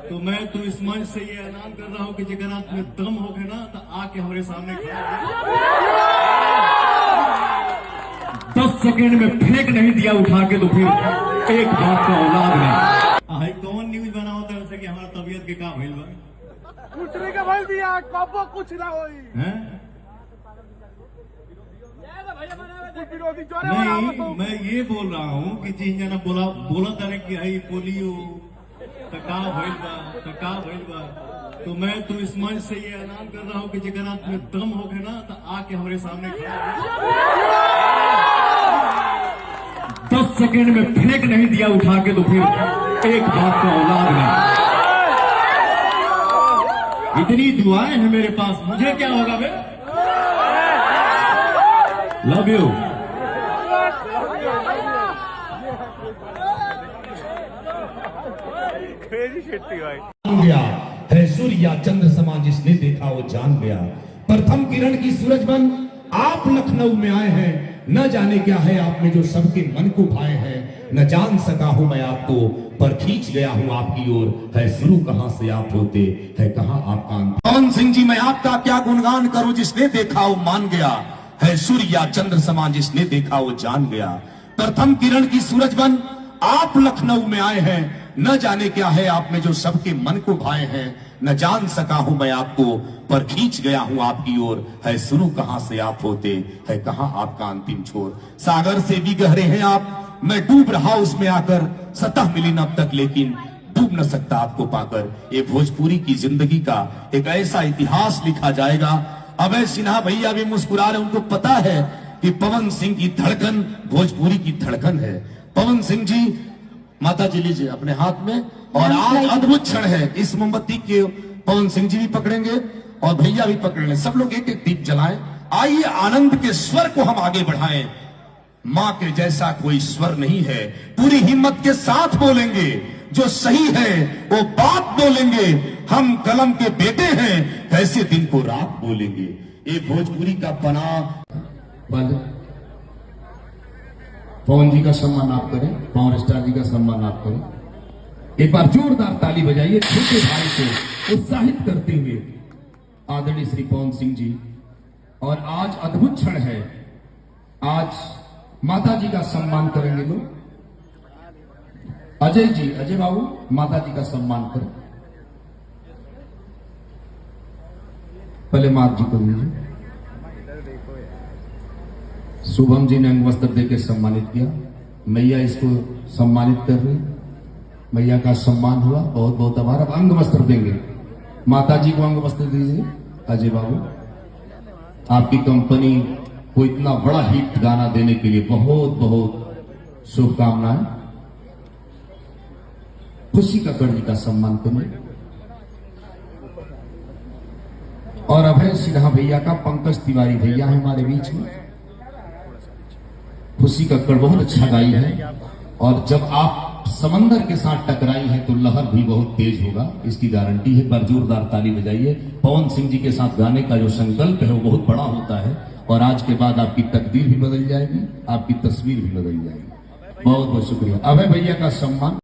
तो मैं तो इस मंच से ये ऐलान कर रहा हूं कि जगह रात में दम हो गए ना तो आके हमारे सामने खड़ा हो। 10 सेकेंड में फेंक नहीं दिया उठा के तो फिर एक बाप का औलाद नहीं। हाई कौन न्यूज बना होता है वैसे कि हमारा तबीयत के काम भइल बा कुछ नहीं का भइल दिया कबो कुछ ना होई हैं। नहीं मैं ये बोल रहा हूँ कि जिन जना बोला तारे कि हई पोलियो तका भइल बा तो मैं तो इस मंच से ये ऐलान कर रहा हूँ कि जगह रात में दम हो गए ना तो आके हमारे सामने खड़ा हो। 10 सेकेंड में फेंक नहीं दिया उठा के तो फिर एक बाप का औलाद नहीं। इतनी दुआएं हैं मेरे पास, मुझे क्या होगा बे। Love you. गया है सूर्य या चंद्र समान, जिसने देखा वो जान गया। प्रथम किरण की सूरज बन आप लखनऊ में आए हैं, न जाने क्या है आप में जो सबके मन को भाए हैं। न जान सका हूं मैं आपको पर खींच गया हूं आपकी ओर, है शुरू कहां से आप होते है कहां आप कांत। पवन सिंह जी मैं आपका क्या गुणगान करूं, जिसने देखा वो मान गया। है सूर्य या चंद्र समान, जिसने देखा वो जान गया। प्रथम किरण की सूरज बन आप लखनऊ में आए हैं, न जाने क्या है आप में जो सबके मन को भाए हैं। न जान सका हूं मैं आपको पर खींच गया हूं आपकी ओर, है शुरू कहां से आप होते है कहां आपका अंतिम छोर। सागर से भी गहरे हैं आप, मैं डूब रहा उसमें आकर, सतह मिली न अब तक लेकिन डूब न सकता आपको पाकर। ये भोजपुरी की जिंदगी का एक ऐसा इतिहास लिखा जाएगा। अभय सिन्हा भैया भी मुस्कुरा रहे, उनको पता है कि पवन सिंह की धड़कन भोजपुरी की धड़कन है। पवन सिंह जी माता जी लीजिए अपने हाथ में, और आज अद्भुत क्षण है। इस मोमबत्ती के पवन सिंह जी भी पकड़ेंगे और भैया भी पकड़ेंगे, सब लोग एक एक दीप जलाएं। आइए आनंद के स्वर को हम आगे बढ़ाएं। मां के जैसा कोई स्वर नहीं है, पूरी हिम्मत के साथ बोलेंगे, जो सही है वो बात बोलेंगे। हम कलम के बेटे हैं, कैसे दिन को रात बोलेंगे। ये भोजपुरी का पनाह। पवन जी का सम्मान आप करें, पावर स्टार जी का सम्मान आप करें। एक बार जोरदार ताली बजाइए छोटे भाई को उत्साहित करते हुए। आदरणीय श्री पवन सिंह जी, और आज अद्भुत क्षण है। आज माता जी का सम्मान करेंगे लोग। अजय जी, अजय बाबू माता जी का सम्मान करें। पहले माता जी को दीजिए। शुभम जी ने अंग वस्त्र देकर सम्मानित किया, मैया इसको सम्मानित कर रही, मैया का सम्मान हुआ, बहुत बहुत आभार। अब अंग वस्त्र देंगे, माता जी को अंग वस्त्र दीजिए। अजय बाबू, आपकी कंपनी को इतना बड़ा हिट गाना देने के लिए बहुत बहुत शुभकामनाएं। खुशी कक्कड़ जी का सम्मान करें, और अभय सिन्हा भैया का पंकज तिवारी भैया है हमारे बीच में। खुशी कक्कड़ बहुत अच्छा गाई है, और जब आप समंदर के साथ टकराई है तो लहर भी बहुत तेज होगा, इसकी गारंटी है। पर जोरदार ताली बजाइए। पवन सिंह जी के साथ गाने का जो संकल्प है वो बहुत बड़ा होता है, और आज के बाद आपकी तकदीर भी बदल जाएगी, आपकी तस्वीर भी बदल जाएगी। बहुत बहुत शुक्रिया। अभय भैया का सम्मान।